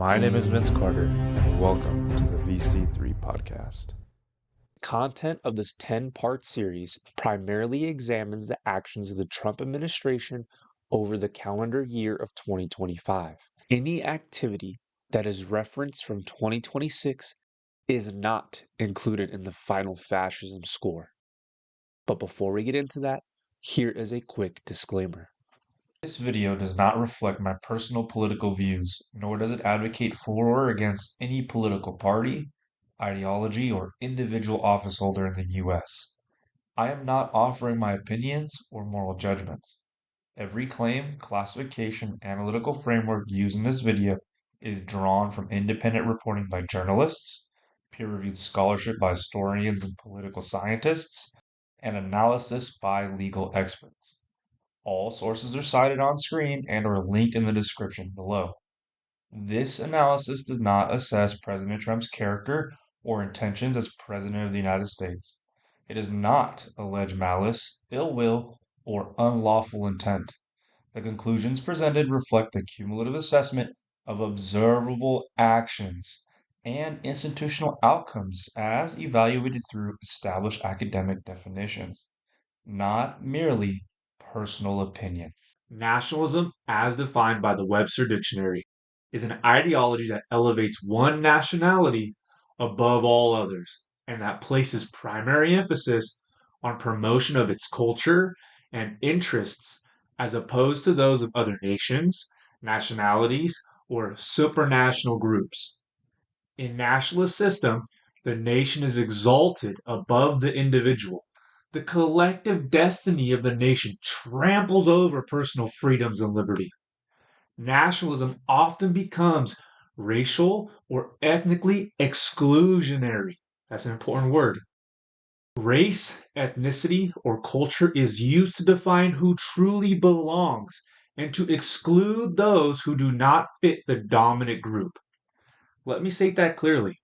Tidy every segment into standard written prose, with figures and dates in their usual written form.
My name is Vince Carter, and welcome to the VC3 podcast. Content of this 10-part series primarily examines the actions of the Trump administration over the calendar year of 2025. Any activity that is referenced from 2026 is not included in the final fascism score. But before we get into that, here is a quick disclaimer. This video does not reflect my personal political views, nor does it advocate for or against any political party, ideology, or individual office holder in the U.S. I am not offering my opinions or moral judgments. Every claim, classification, analytical framework used in this video is drawn from independent reporting by journalists, peer-reviewed scholarship by historians and political scientists, and analysis by legal experts. All sources are cited on screen and are linked in the description below. This analysis does not assess President Trump's character or intentions as President of the United States. It does not allege malice, ill will, or unlawful intent. The conclusions presented reflect the cumulative assessment of observable actions and institutional outcomes as evaluated through established academic definitions, not merely personal opinion. Nationalism, as defined by the Webster Dictionary, is an ideology that elevates one nationality above all others and that places primary emphasis on promotion of its culture and interests as opposed to those of other nations, nationalities, or supranational groups. In nationalist system, the nation is exalted above the individual. The collective destiny of the nation tramples over personal freedoms and liberty. Nationalism often becomes racial or ethnically exclusionary. That's an important word. Race, ethnicity, or culture is used to define who truly belongs and to exclude those who do not fit the dominant group. Let me state that clearly.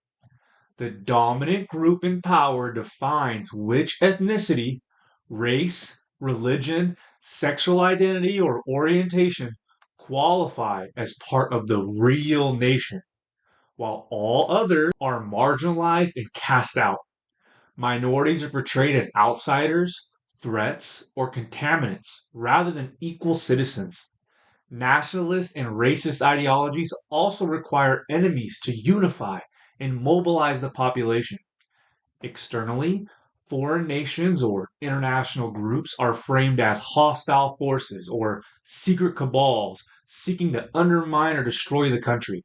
The dominant group in power defines which ethnicity, race, religion, sexual identity, or orientation qualify as part of the real nation, while all others are marginalized and cast out. Minorities are portrayed as outsiders, threats, or contaminants rather than equal citizens. Nationalist and racist ideologies also require enemies to unify and mobilize the population. Externally, foreign nations or international groups are framed as hostile forces or secret cabals seeking to undermine or destroy the country.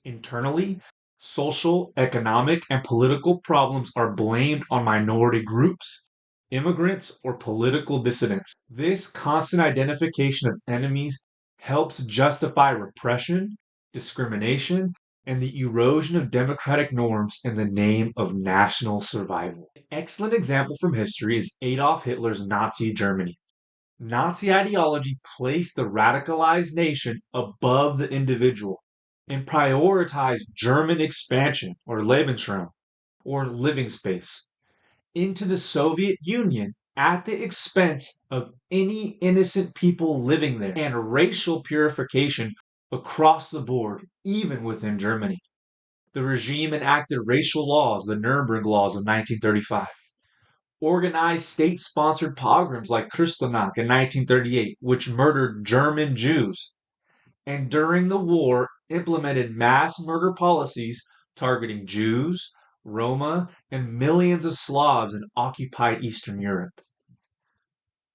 Internally, social, economic, and political problems are blamed on minority groups, immigrants, or political dissidents. This constant identification of enemies helps justify repression, discrimination, and the erosion of democratic norms in the name of national survival. An excellent example from history is Adolf Hitler's Nazi Germany. Nazi ideology placed the radicalized nation above the individual and prioritized German expansion, or Lebensraum, or living space, into the Soviet Union at the expense of any innocent people living there, and racial purification across the board, even within Germany. The regime enacted racial laws, the Nuremberg Laws of 1935, organized state-sponsored pogroms like Kristallnacht in 1938, which murdered German Jews, and during the war implemented mass murder policies targeting Jews, Roma, and millions of Slavs in occupied Eastern Europe.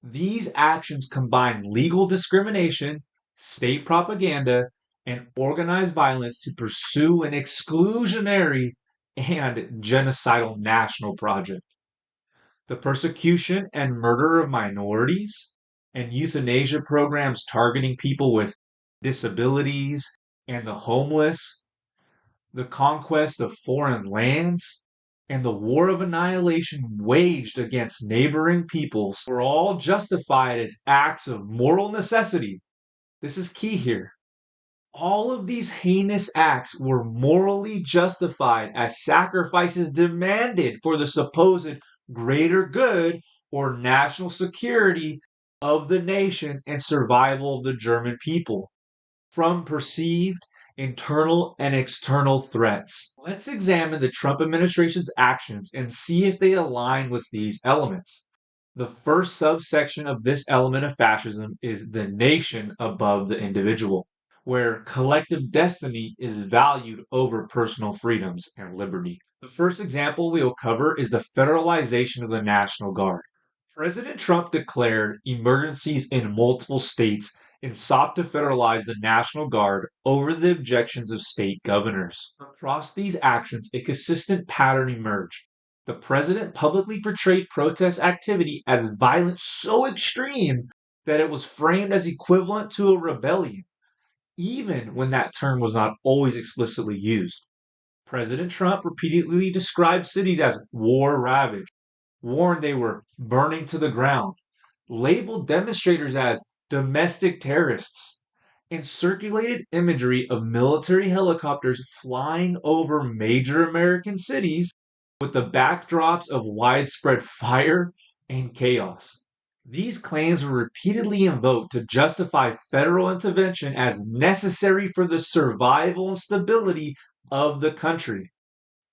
These actions combine legal discrimination, state propaganda, and organized violence to pursue an exclusionary and genocidal national project. The persecution and murder of minorities, and euthanasia programs targeting people with disabilities and the homeless, the conquest of foreign lands, and the war of annihilation waged against neighboring peoples were all justified as acts of moral necessity. This is key here. All of these heinous acts were morally justified as sacrifices demanded for the supposed greater good or national security of the nation and survival of the German people. From perceived internal and external threats. Let's examine the Trump administration's actions and see if they align with these elements. The first subsection of this element of fascism is the nation above the individual, where collective destiny is valued over personal freedoms and liberty. The first example we will cover is the federalization of the National Guard. President Trump declared emergencies in multiple states and sought to federalize the National Guard over the objections of state governors. Across these actions, a consistent pattern emerged. The president publicly portrayed protest activity as violence so extreme that it was framed as equivalent to a rebellion, even when that term was not always explicitly used. President Trump repeatedly described cities as war ravaged, warned they were burning to the ground, labeled demonstrators as domestic terrorists, and circulated imagery of military helicopters flying over major American cities with the backdrops of widespread fire and chaos. These claims were repeatedly invoked to justify federal intervention as necessary for the survival and stability of the country,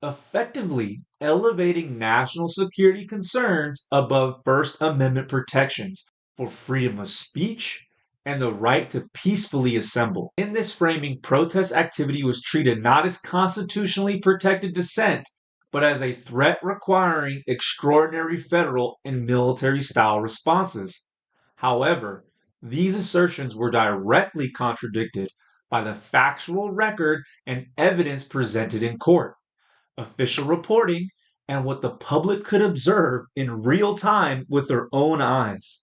effectively elevating national security concerns above First Amendment protections for freedom of speech and the right to peacefully assemble. In this framing, protest activity was treated not as constitutionally protected dissent, but as a threat requiring extraordinary federal and military style responses. However, these assertions were directly contradicted by the factual record and evidence presented in court, official reporting, and what the public could observe in real time with their own eyes.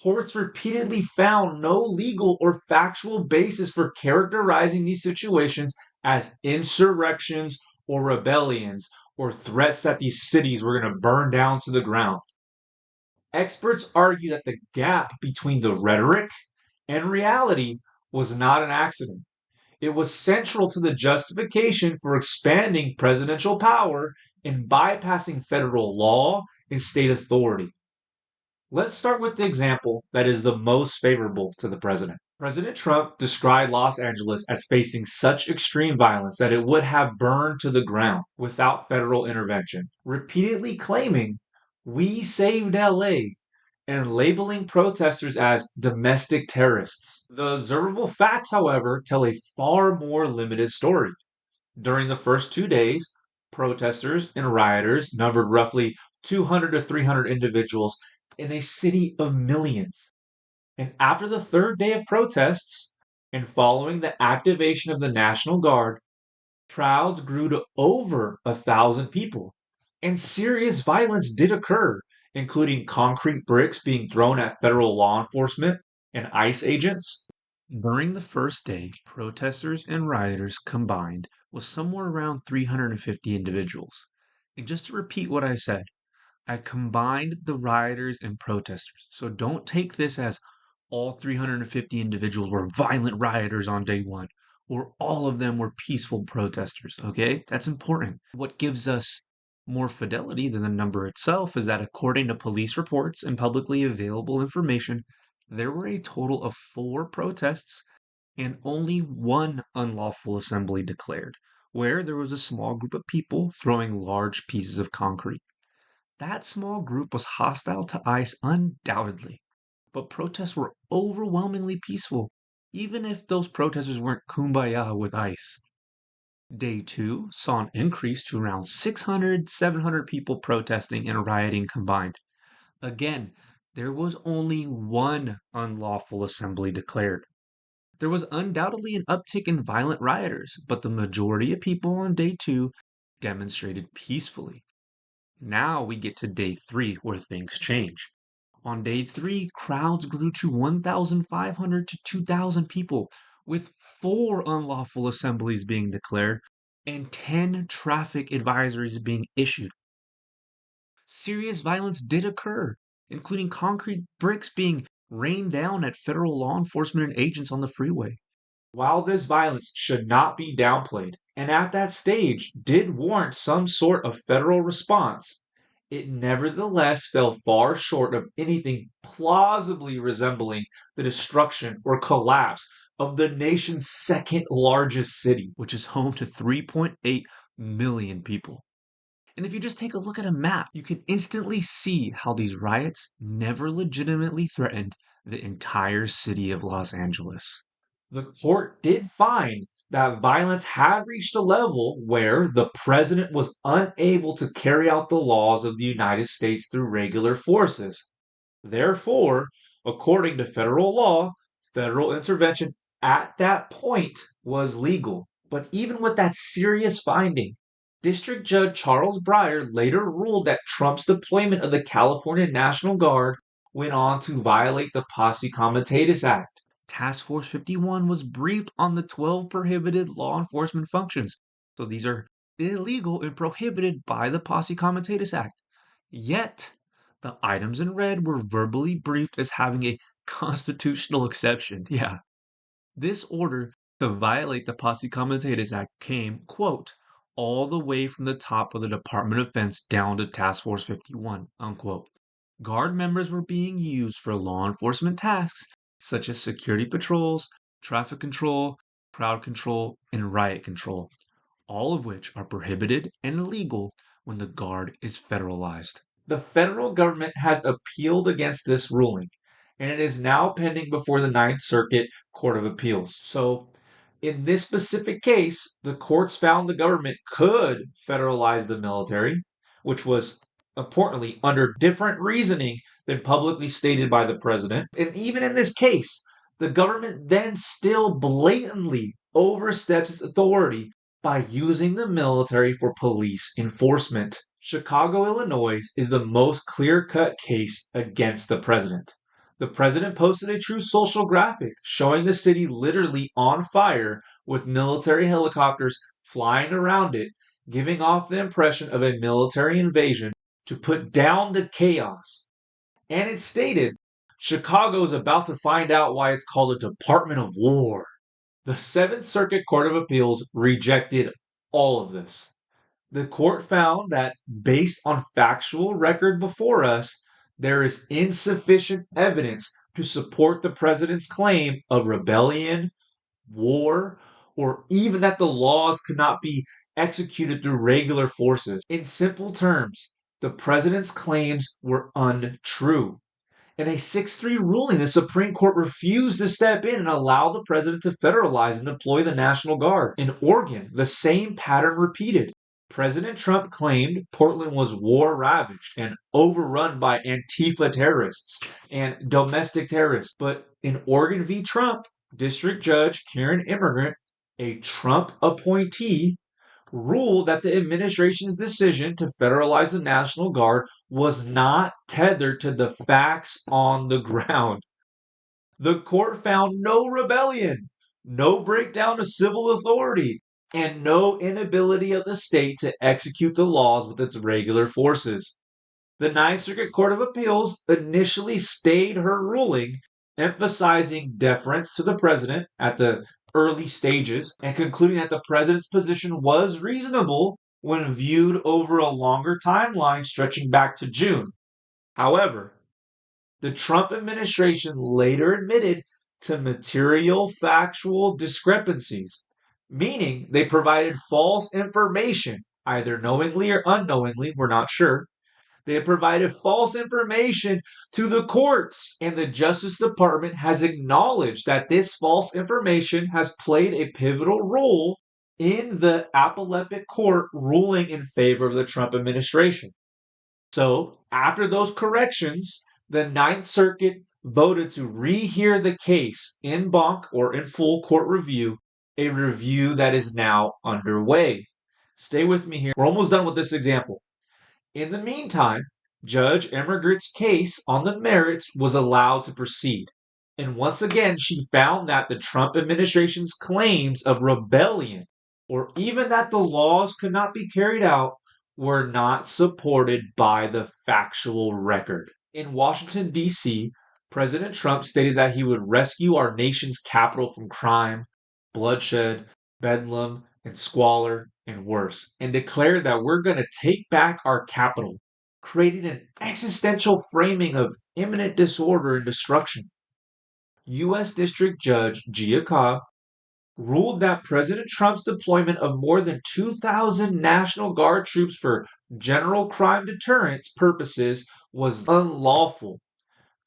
Courts repeatedly found no legal or factual basis for characterizing these situations as insurrections or rebellions or threats that these cities were going to burn down to the ground. Experts argue that the gap between the rhetoric and reality was not an accident. It was central to the justification for expanding presidential power and bypassing federal law and state authority. Let's start with the example that is the most favorable to the president. President Trump described Los Angeles as facing such extreme violence that it would have burned to the ground without federal intervention, repeatedly claiming, "We saved LA," and labeling protesters as domestic terrorists. The observable facts, however, tell a far more limited story. During the first 2 days, protesters and rioters numbered roughly 200 to 300 individuals in a city of millions. And after the third day of protests, and following the activation of the National Guard, crowds grew to over 1,000 people. And serious violence did occur, including concrete bricks being thrown at federal law enforcement and ICE agents. During the first day, protesters and rioters combined was somewhere around 350 individuals. And just to repeat what I said, I combined the rioters and protesters. So don't take this as all 350 individuals were violent rioters on day one, or all of them were peaceful protesters, okay? That's important. What gives us more fidelity than the number itself is that according to police reports and publicly available information, there were a total of 4 protests and only one unlawful assembly declared, where there was a small group of people throwing large pieces of concrete. That small group was hostile to ICE undoubtedly, but protests were overwhelmingly peaceful, even if those protesters weren't kumbaya with ICE. Day 2 saw an increase to around 600, 700 people protesting and rioting combined. Again, there was only one unlawful assembly declared. There was undoubtedly an uptick in violent rioters, but the majority of people on day 2 demonstrated peacefully. Now we get to day 3 where things change. On day 3, crowds grew to 1,500 to 2,000 people, with 4 unlawful assemblies being declared and 10 traffic advisories being issued. Serious violence did occur, including concrete bricks being rained down at federal law enforcement and agents on the freeway. While this violence should not be downplayed, and at that stage did warrant some sort of federal response, it nevertheless fell far short of anything plausibly resembling the destruction or collapse of the nation's second largest city, which is home to 3.8 million people. And if you just take a look at a map, you can instantly see how these riots never legitimately threatened the entire city of Los Angeles. The court did find that violence had reached a level where the president was unable to carry out the laws of the United States through regular forces. Therefore, according to federal law, federal intervention at that point was legal. But even with that serious finding, District Judge Charles Breyer later ruled that Trump's deployment of the California National Guard went on to violate the Posse Comitatus Act. Task Force 51 was briefed on the 12 prohibited law enforcement functions. So these are illegal and prohibited by the Posse Comitatus Act. Yet, the items in red were verbally briefed as having a constitutional exception. Yeah. This order to violate the Posse Comitatus Act came, quote, all the way from the top of the Department of Defense down to Task Force 51, unquote. Guard members were being used for law enforcement tasks such as security patrols, traffic control, crowd control, and riot control, all of which are prohibited and illegal when the Guard is federalized. The federal government has appealed against this ruling, and it is now pending before the Ninth Circuit Court of Appeals. So, in this specific case, the courts found the government could federalize the military, which was importantly under different reasoning than publicly stated by the president. And even in this case, the government then still blatantly oversteps its authority by using the military for police enforcement. Chicago, Illinois is the most clear-cut case against the president. The president posted a true social graphic showing the city literally on fire with military helicopters flying around it, giving off the impression of a military invasion to put down the chaos. And it stated, Chicago is about to find out why it's called a Department of War. The Seventh Circuit Court of Appeals rejected all of this. The court found that based on factual record before us, there is insufficient evidence to support the president's claim of rebellion, war, or even that the laws could not be executed through regular forces. In simple terms, the president's claims were untrue. In a 6-3 ruling, the Supreme Court refused to step in and allow the president to federalize and deploy the National Guard. In Oregon, the same pattern repeated. President Trump claimed Portland was war ravaged and overrun by Antifa terrorists and domestic terrorists. But in Oregon v. Trump, District Judge Karen Immigrant, a Trump appointee, ruled that the administration's decision to federalize the National Guard was not tethered to the facts on the ground. The court found no rebellion, no breakdown of civil authority, and no inability of the state to execute the laws with its regular forces. The Ninth Circuit Court of Appeals initially stayed her ruling, emphasizing deference to the president at the early stages and concluding that the president's position was reasonable when viewed over a longer timeline stretching back to June. However, the Trump administration later admitted to material factual discrepancies, meaning they provided false information, either knowingly or unknowingly, we're not sure. They have provided false information to the courts, and the Justice Department has acknowledged that this false information has played a pivotal role in the appellate court ruling in favor of the Trump administration. So, after those corrections, the Ninth Circuit voted to rehear the case in banc or in full court review, a review that is now underway. Stay with me here. We're almost done with this example. In the meantime, Judge Emigrant's case on the merits was allowed to proceed. And once again, she found that the Trump administration's claims of rebellion, or even that the laws could not be carried out, were not supported by the factual record. In Washington, D.C., President Trump stated that he would rescue our nation's capital from crime, bloodshed, bedlam, and squalor, and worse, and declared that we're going to take back our capital, creating an existential framing of imminent disorder and destruction. U.S. District Judge Giacobbe ruled that President Trump's deployment of more than 2,000 National Guard troops for general crime deterrence purposes was unlawful,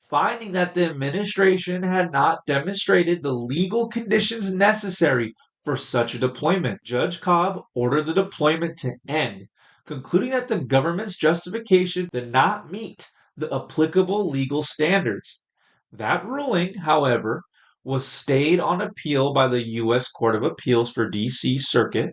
finding that the administration had not demonstrated the legal conditions necessary for such a deployment. Judge Cobb ordered the deployment to end, concluding that the government's justification did not meet the applicable legal standards. That ruling, however, was stayed on appeal by the U.S. Court of Appeals for D.C. Circuit,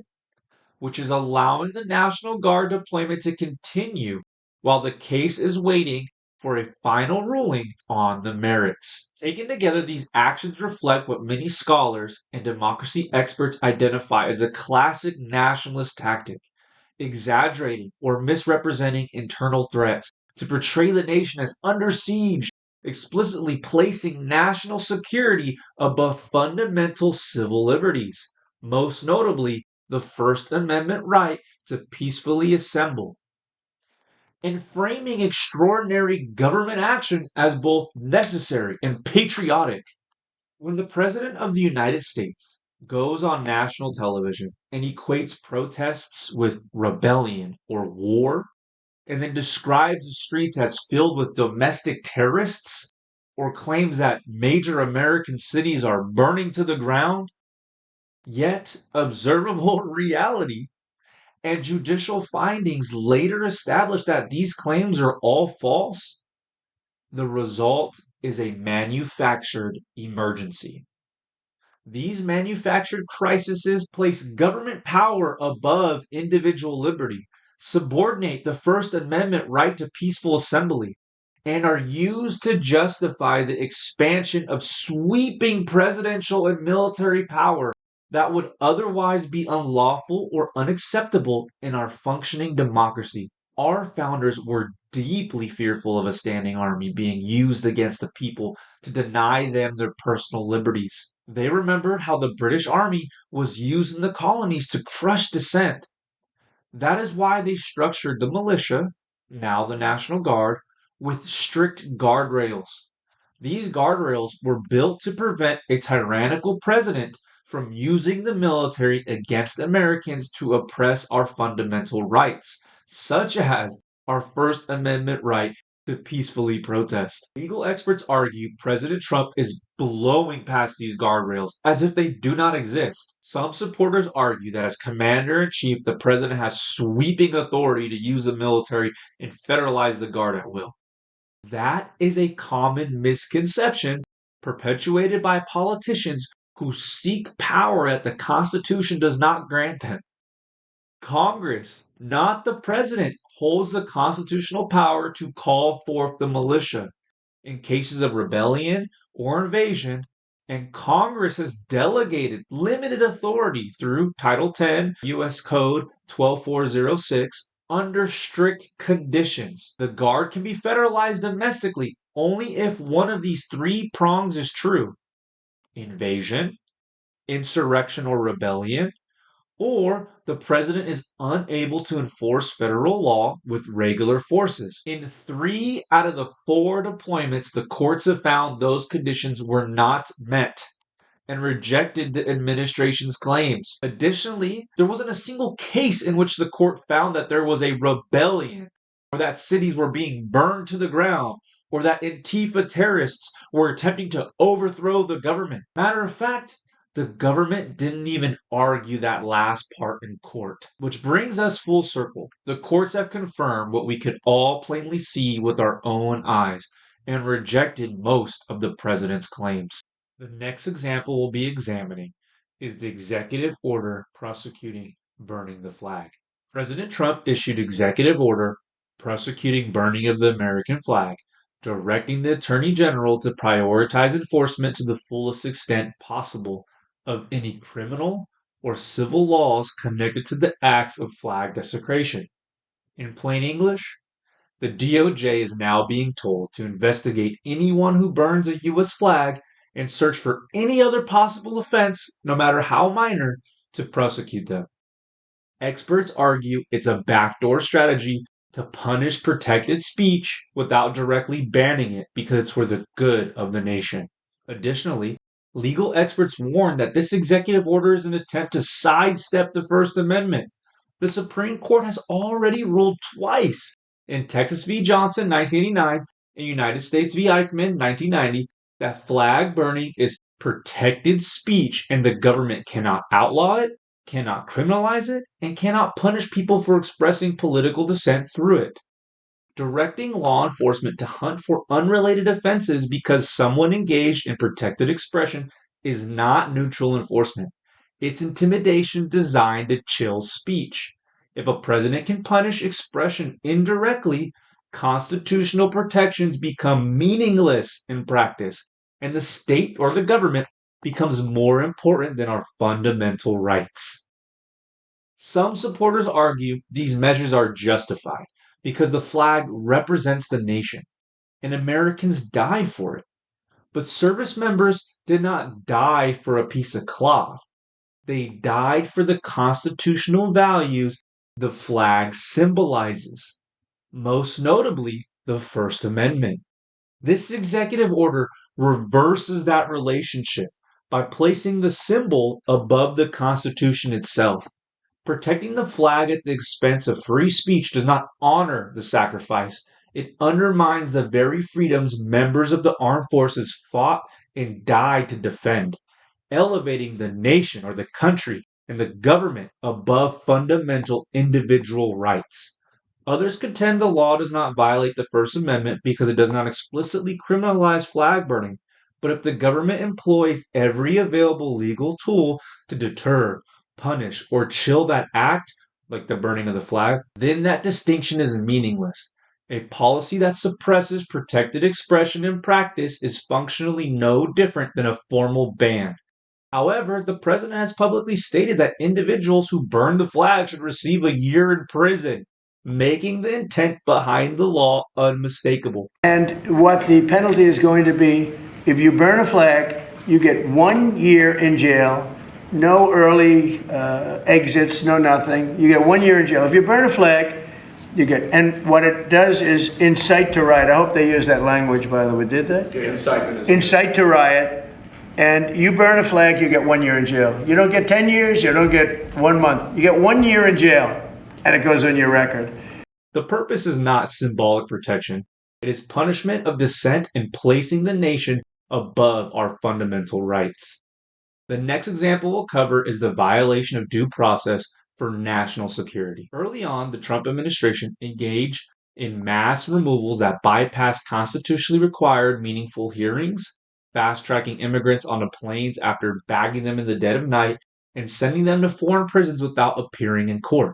which is allowing the National Guard deployment to continue while the case is waiting for a final ruling on the merits. Taken together, these actions reflect what many scholars and democracy experts identify as a classic nationalist tactic, exaggerating or misrepresenting internal threats to portray the nation as under siege, explicitly placing national security above fundamental civil liberties, most notably the First Amendment right to peacefully assemble, and framing extraordinary government action as both necessary and patriotic. When the President of the United States goes on national television and equates protests with rebellion or war, and then describes the streets as filled with domestic terrorists, or claims that major American cities are burning to the ground, yet observable reality and judicial findings later establish that these claims are all false, the result is a manufactured emergency. These manufactured crises place government power above individual liberty, subordinate the First Amendment right to peaceful assembly, and are used to justify the expansion of sweeping presidential and military power that would otherwise be unlawful or unacceptable in our functioning democracy. Our founders were deeply fearful of a standing army being used against the people to deny them their personal liberties. They remembered how the British Army was used in the colonies to crush dissent. That is why they structured the militia, now the National Guard, with strict guardrails. These guardrails were built to prevent a tyrannical president from using the military against Americans to oppress our fundamental rights, such as our First Amendment right to peacefully protest. Legal experts argue President Trump is blowing past these guardrails as if they do not exist. Some supporters argue that as commander in chief, the president has sweeping authority to use the military and federalize the guard at will. That is a common misconception perpetuated by politicians who seek power that the Constitution does not grant them. Congress, not the president, holds the constitutional power to call forth the militia in cases of rebellion or invasion, and Congress has delegated limited authority through Title 10 U.S. Code 12406 under strict conditions. The Guard can be federalized domestically only if one of these three prongs is true: invasion, insurrection or rebellion, or the president is unable to enforce federal law with regular forces. In 3 out of the 4 deployments, the courts have found those conditions were not met and rejected the administration's claims. Additionally, there wasn't a single case in which the court found that there was a rebellion, or that cities were being burned to the ground, or that Antifa terrorists were attempting to overthrow the government. Matter of fact, the government didn't even argue that last part in court. Which brings us full circle. The courts have confirmed what we could all plainly see with our own eyes and rejected most of the president's claims. The next example we'll be examining is the executive order prosecuting burning the flag. President Trump issued executive order prosecuting burning of the American flag, directing the Attorney General to prioritize enforcement to the fullest extent possible of any criminal or civil laws connected to the acts of flag desecration. In plain English, the DOJ is now being told to investigate anyone who burns a U.S. flag and search for any other possible offense, no matter how minor, to prosecute them. Experts argue it's a backdoor strategy to punish protected speech without directly banning it because it's for the good of the nation. Additionally, legal experts warn that this executive order is an attempt to sidestep the First Amendment. The Supreme Court has already ruled twice in Texas v. Johnson 1989 and United States v. Eichmann 1990 that flag burning is protected speech and the government cannot outlaw it, cannot criminalize it, and cannot punish people for expressing political dissent through it. Directing law enforcement to hunt for unrelated offenses because someone engaged in protected expression is not neutral enforcement. It's intimidation designed to chill speech. If a president can punish expression indirectly, constitutional protections become meaningless in practice, and the state or the government becomes more important than our fundamental rights. Some supporters argue these measures are justified because the flag represents the nation and Americans died for it. But service members did not die for a piece of cloth. They died for the constitutional values the flag symbolizes, most notably the First Amendment. This executive order reverses that relationship by placing the symbol above the Constitution itself. Protecting the flag at the expense of free speech does not honor the sacrifice. It undermines the very freedoms members of the armed forces fought and died to defend, elevating the nation or the country and the government above fundamental individual rights. Others contend the law does not violate the First Amendment because it does not explicitly criminalize flag burning. But if the government employs every available legal tool to deter, punish, or chill that act, like the burning of the flag, then that distinction is meaningless. A policy that suppresses protected expression in practice is functionally no different than a formal ban. However, the president has publicly stated that individuals who burn the flag should receive a year in prison, making the intent behind the law unmistakable. And what the penalty is going to be, if you burn a flag, you get 1 year in jail, no early exits, no nothing. You get 1 year in jail. If you burn a flag, you get, and what it does is incite to riot. I hope they use that language, by the way. Did they? Yeah, incitement. Incite to riot. And you burn a flag, you get 1 year in jail. You don't get 10 years, you don't get 1 month. You get 1 year in jail, and it goes on your record. The purpose is not symbolic protection. It is punishment of dissent and placing the nation above our fundamental rights. The next example we'll cover is the violation of due process for national security. Early on, the Trump administration engaged in mass removals that bypass constitutionally required meaningful hearings, fast-tracking immigrants onto planes after bagging them in the dead of night, and sending them to foreign prisons without appearing in court.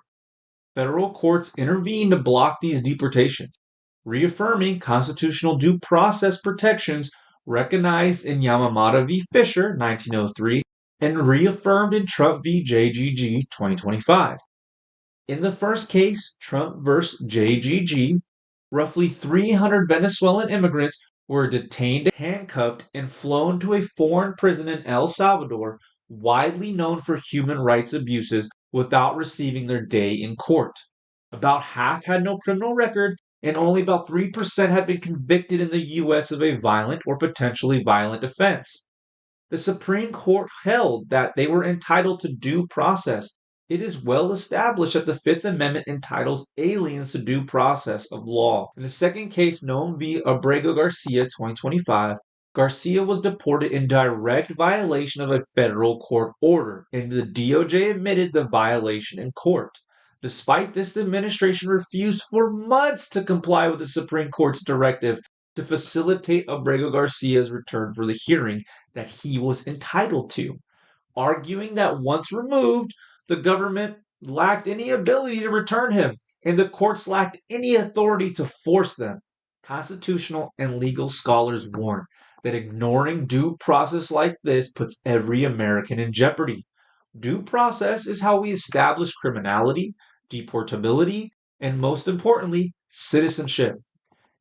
Federal courts intervened to block these deportations, reaffirming constitutional due process protections recognized in Yamamata v. Fisher 1903 and reaffirmed in Trump v. JGG 2025. In the first case, Trump v. JGG, roughly 300 Venezuelan immigrants were detained, handcuffed, and flown to a foreign prison in El Salvador, widely known for human rights abuses, without receiving their day in court. About half had no criminal record, and only about 3% had been convicted in the U.S. of a violent or potentially violent offense. The Supreme Court held that they were entitled to due process. It is well established that the Fifth Amendment entitles aliens to due process of law. In the second case, known v. Abrego Garcia 2025, Garcia was deported in direct violation of a federal court order, and the DOJ admitted the violation in court. Despite this, the administration refused for months to comply with the Supreme Court's directive to facilitate Abrego Garcia's return for the hearing that he was entitled to, arguing that once removed, the government lacked any ability to return him, and the courts lacked any authority to force them. Constitutional and legal scholars warn that ignoring due process like this puts every American in jeopardy. Due process is how we establish criminality, deportability, and most importantly, citizenship.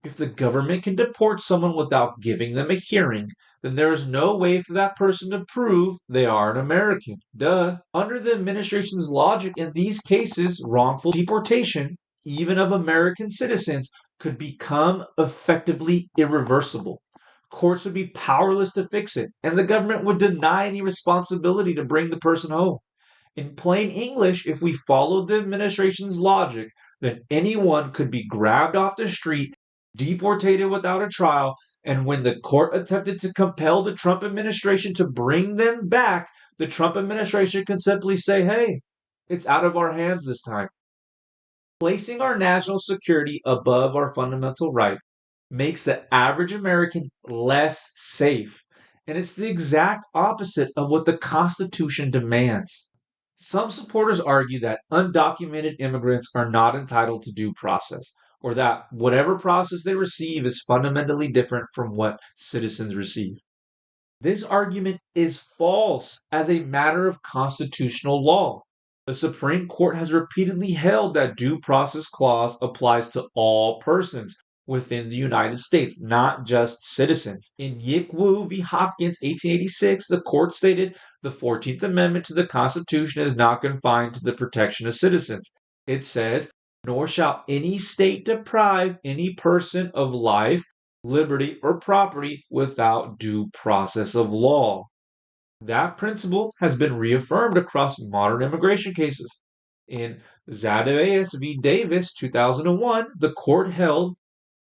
If the government can deport someone without giving them a hearing, then there is no way for that person to prove they are an American. Duh. Under the administration's logic in these cases, wrongful deportation, even of American citizens, could become effectively irreversible. Courts would be powerless to fix it, and the government would deny any responsibility to bring the person home. In plain English, if we followed the administration's logic, then anyone could be grabbed off the street, deported without a trial, and when the court attempted to compel the Trump administration to bring them back, the Trump administration could simply say, hey, it's out of our hands this time. Placing our national security above our fundamental right makes the average American less safe, and it's the exact opposite of what the Constitution demands. Some supporters argue that undocumented immigrants are not entitled to due process, or that whatever process they receive is fundamentally different from what citizens receive. This argument is false as a matter of constitutional law. The Supreme Court has repeatedly held that due process clause applies to all persons within the United States, not just citizens. In Yick Woo v. Hopkins, 1886, the court stated the 14th Amendment to the Constitution is not confined to the protection of citizens. It says, nor shall any state deprive any person of life, liberty, or property without due process of law. That principle has been reaffirmed across modern immigration cases. In Zadaeus v. Davis, 2001, the court held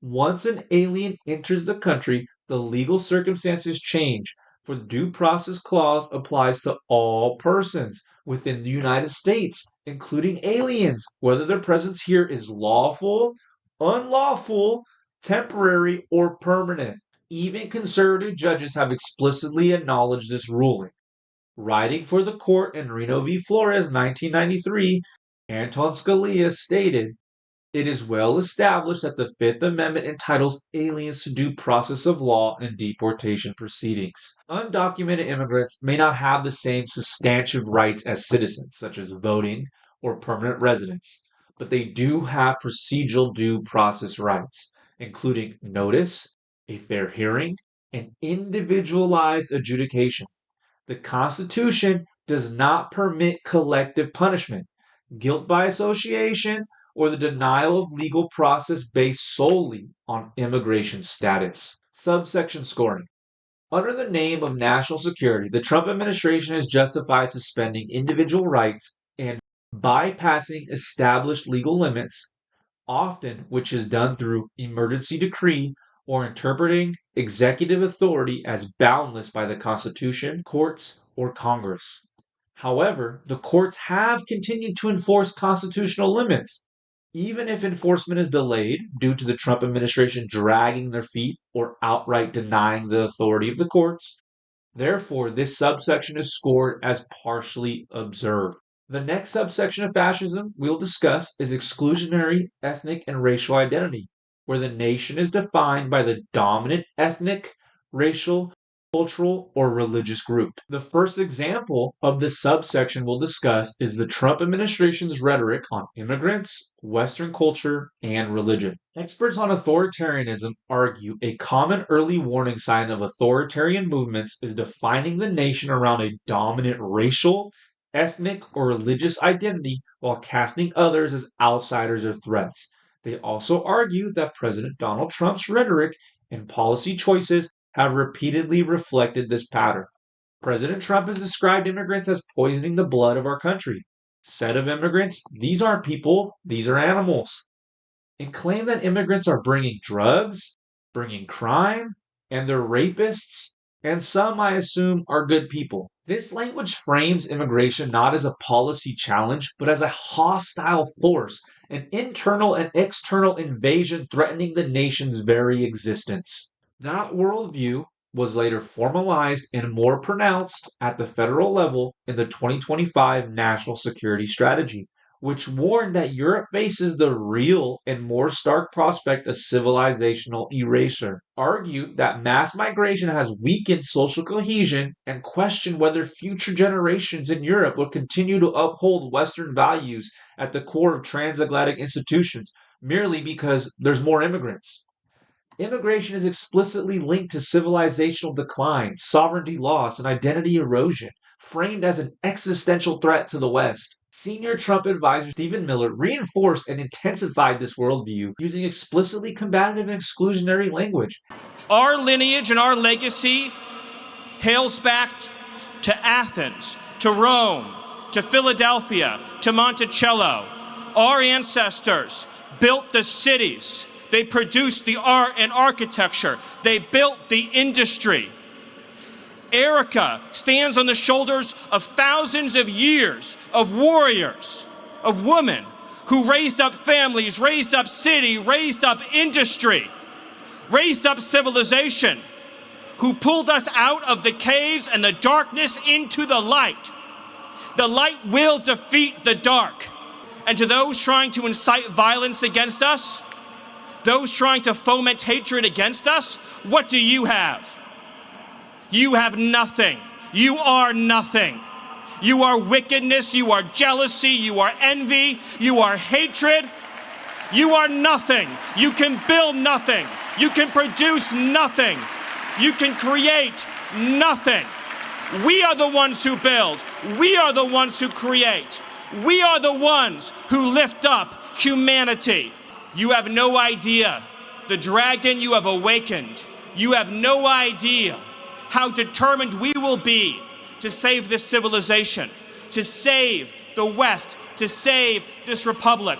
once an alien enters the country, the legal circumstances change, for the due process clause applies to all persons within the United States, including aliens, whether their presence here is lawful, unlawful, temporary, or permanent. Even conservative judges have explicitly acknowledged this ruling. Writing for the court in Reno v. Flores, 1993, Anton Scalia stated, it is well established that the Fifth Amendment entitles aliens to due process of law in deportation proceedings. Undocumented immigrants may not have the same substantive rights as citizens, such as voting or permanent residence, but they do have procedural due process rights, including notice, a fair hearing, and individualized adjudication. The Constitution does not permit collective punishment, guilt by association, or the denial of legal process based solely on immigration status. Subsection Scoring. Under the name of national security, the Trump administration has justified suspending individual rights and bypassing established legal limits, often which is done through emergency decree or interpreting executive authority as boundless by the Constitution, courts, or Congress. However, the courts have continued to enforce constitutional limits, even if enforcement is delayed due to the Trump administration dragging their feet or outright denying the authority of the courts. Therefore, this subsection is scored as partially observed. The next subsection of fascism we'll discuss is exclusionary ethnic and racial identity, where the nation is defined by the dominant ethnic, racial, cultural, or religious group. The first example of this subsection we'll discuss is the Trump administration's rhetoric on immigrants, Western culture, and religion. Experts on authoritarianism argue a common early warning sign of authoritarian movements is defining the nation around a dominant racial, ethnic, or religious identity while casting others as outsiders or threats. They also argue that President Donald Trump's rhetoric and policy choices have repeatedly reflected this pattern. President Trump has described immigrants as poisoning the blood of our country. Said of immigrants, these aren't people, these are animals. And claimed that immigrants are bringing drugs, bringing crime, and they're rapists, and some, I assume, are good people. This language frames immigration not as a policy challenge, but as a hostile force, an internal and external invasion threatening the nation's very existence. That worldview was later formalized and more pronounced at the federal level in the 2025 National Security Strategy, which warned that Europe faces the real and more stark prospect of civilizational erasure, argued that mass migration has weakened social cohesion, and questioned whether future generations in Europe would continue to uphold Western values at the core of transatlantic institutions merely because there's more immigrants. Immigration is explicitly linked to civilizational decline, sovereignty loss, and identity erosion, framed as an existential threat to the West. Senior Trump advisor Stephen Miller reinforced and intensified this worldview using explicitly combative and exclusionary language. Our lineage and our legacy hails back to Athens, to Rome, to Philadelphia, to Monticello. Our ancestors built the cities. They produced the art and architecture. They built the industry. Erica stands on the shoulders of thousands of years of warriors, of women who raised up families, raised up city, raised up industry, raised up civilization, who pulled us out of the caves and the darkness into the light. The light will defeat the dark. And to those trying to incite violence against us, those trying to foment hatred against us, what do you have? You have nothing. You are nothing. You are wickedness, you are jealousy, you are envy, you are hatred. You are nothing. You can build nothing. You can produce nothing. You can create nothing. We are the ones who build. We are the ones who create. We are the ones who lift up humanity. You have no idea the dragon you have awakened. You have no idea how determined we will be to save this civilization, to save the West, to save this republic.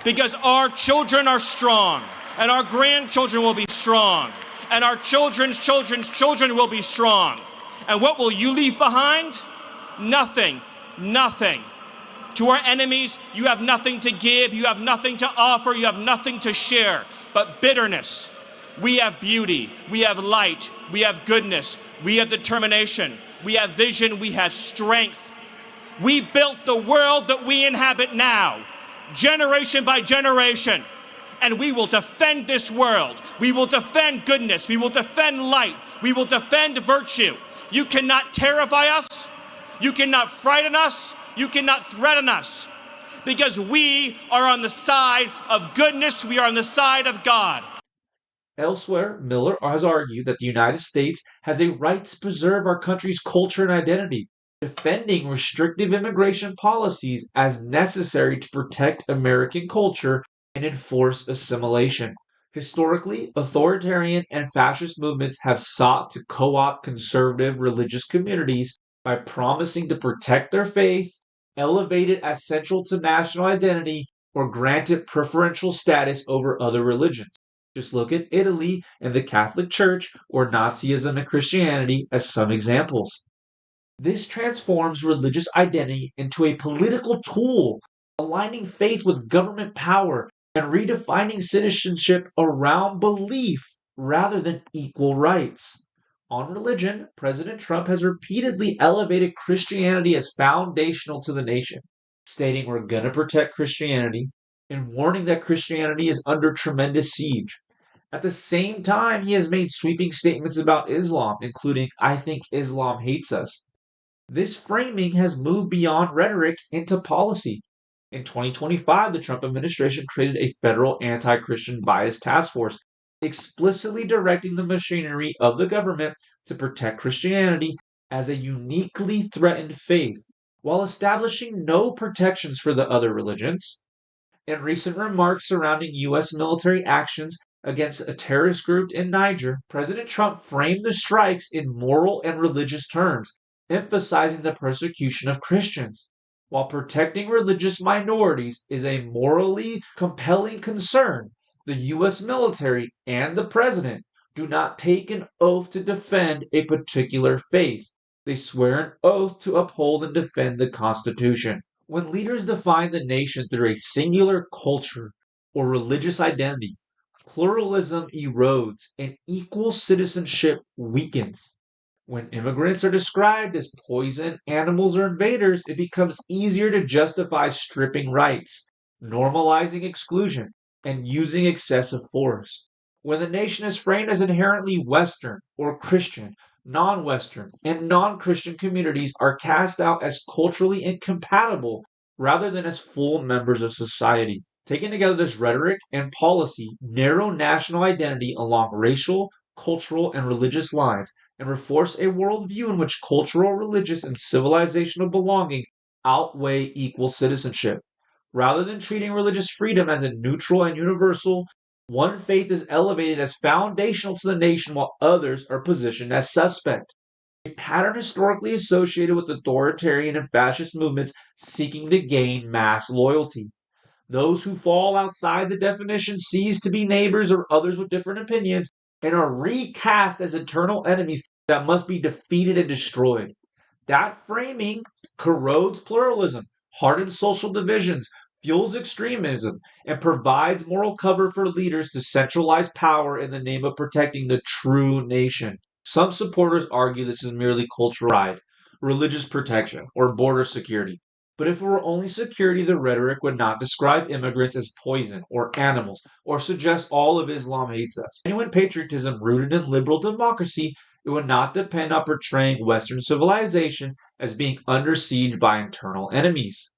Because our children are strong, and our grandchildren will be strong, and our children's children's children will be strong. And what will you leave behind? Nothing, nothing. To our enemies, you have nothing to give, you have nothing to offer, you have nothing to share, but bitterness. We have beauty, we have light, we have goodness, we have determination, we have vision, we have strength. We built the world that we inhabit now, generation by generation, and we will defend this world. We will defend goodness, we will defend light, we will defend virtue. You cannot terrify us, you cannot frighten us, you cannot threaten us, because we are on the side of goodness, we are on the side of God. Elsewhere, Miller has argued that the United States has a right to preserve our country's culture and identity, defending restrictive immigration policies as necessary to protect American culture and enforce assimilation. Historically, authoritarian and fascist movements have sought to co-opt conservative religious communities by promising to protect their faith, elevate it as central to national identity, or grant it preferential status over other religions. Just look at Italy and the Catholic Church, or Nazism and Christianity as some examples. This transforms religious identity into a political tool, aligning faith with government power and redefining citizenship around belief rather than equal rights. On religion, President Trump has repeatedly elevated Christianity as foundational to the nation, stating we're going to protect Christianity and warning that Christianity is under tremendous siege. At the same time, he has made sweeping statements about Islam, including, "I think Islam hates us." This framing has moved beyond rhetoric into policy. In 2025, the Trump administration created a federal anti-Christian bias task force, explicitly directing the machinery of the government to protect Christianity as a uniquely threatened faith, while establishing no protections for the other religions. In recent remarks surrounding U.S. military actions against a terrorist group in Niger, President Trump framed the strikes in moral and religious terms, emphasizing the persecution of Christians. While protecting religious minorities is a morally compelling concern, the U.S. military and the president do not take an oath to defend a particular faith. They swear an oath to uphold and defend the Constitution. When leaders define the nation through a singular culture or religious identity, pluralism erodes and equal citizenship weakens. When immigrants are described as poison, animals, or invaders, it becomes easier to justify stripping rights, normalizing exclusion, and using excessive force. When the nation is framed as inherently Western or Christian, non-Western, and non-Christian communities are cast out as culturally incompatible rather than as full members of society. Taking together this rhetoric and policy, narrow national identity along racial, cultural, and religious lines, and reinforce a worldview in which cultural, religious, and civilizational belonging outweigh equal citizenship. Rather than treating religious freedom as a neutral and universal, one faith is elevated as foundational to the nation while others are positioned as suspect. A pattern historically associated with authoritarian and fascist movements seeking to gain mass loyalty. Those who fall outside the definition cease to be neighbors or others with different opinions and are recast as eternal enemies that must be defeated and destroyed. That framing corrodes pluralism, hardens social divisions, fuels extremism, and provides moral cover for leaders to centralize power in the name of protecting the true nation. Some supporters argue this is merely cultural pride, religious protection, or border security. But if it were only security, the rhetoric would not describe immigrants as poison or animals or suggest all of Islam hates us. Genuine patriotism rooted in liberal democracy, it would not depend on portraying Western civilization as being under siege by internal enemies.